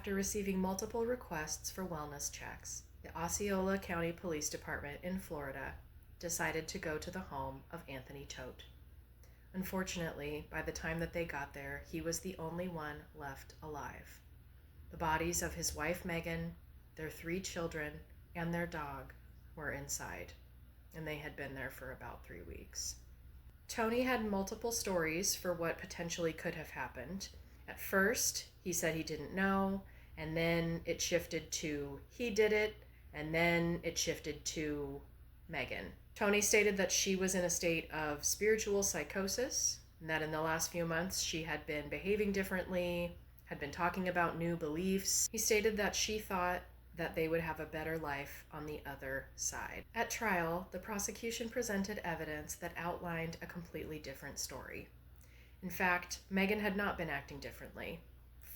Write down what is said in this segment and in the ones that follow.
After receiving multiple requests for wellness checks, the Osceola County Police Department in Florida decided to go to the home of Anthony Todt. Unfortunately, by the time that they got there, he was the only one left alive. The bodies of his wife Megan, their 3 children, and their dog were inside, and they had been there for about 3 weeks. Tony had multiple stories for what potentially could have happened. At first, he said he didn't know, and then it shifted to he did it, and then it shifted to Megan. Tony stated that she was in a state of spiritual psychosis, and that in the last few months she had been behaving differently, had been talking about new beliefs. He stated that she thought that they would have a better life on the other side. At trial, the prosecution presented evidence that outlined a completely different story. In fact, Megan had not been acting differently.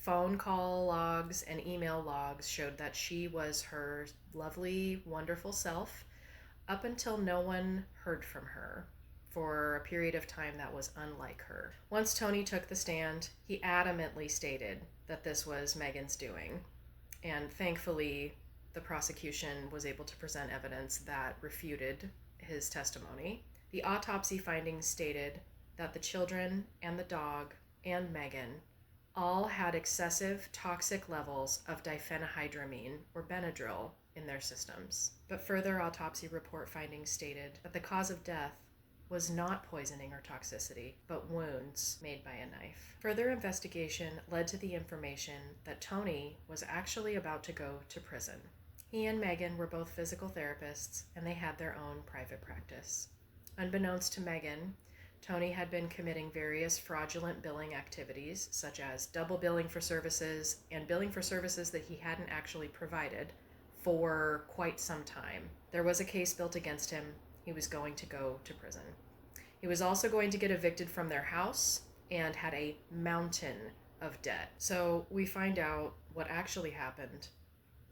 Phone call logs and email logs showed that she was her lovely, wonderful self up until no one heard from her for a period of time that was unlike her. Once Tony took the stand, he adamantly stated that this was Megan's doing. And thankfully, the prosecution was able to present evidence that refuted his testimony. The autopsy findings stated that the children and the dog and Megan all had excessive toxic levels of diphenhydramine or Benadryl in their systems. But further autopsy report findings stated that the cause of death was not poisoning or toxicity, but wounds made by a knife. Further investigation led to the information that Tony was actually about to go to prison. He and Megan were both physical therapists, and they had their own private practice. Unbeknownst to Megan, Tony had been committing various fraudulent billing activities, such as double billing for services and billing for services that he hadn't actually provided for quite some time. There was a case built against him. He was going to go to prison. He was also going to get evicted from their house and had a mountain of debt. So we find out what actually happened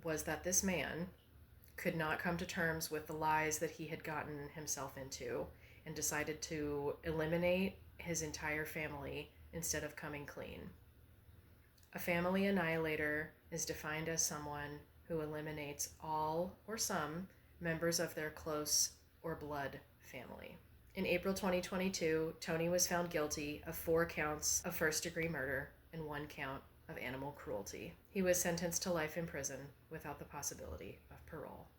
was that this man could not come to terms with the lies that he had gotten himself into and decided to eliminate his entire family instead of coming clean. A family annihilator is defined as someone who eliminates all or some members of their close or blood family. In April 2022, Tony was found guilty of 4 counts of first-degree murder and 1 count of animal cruelty. He was sentenced to life in prison without the possibility of parole.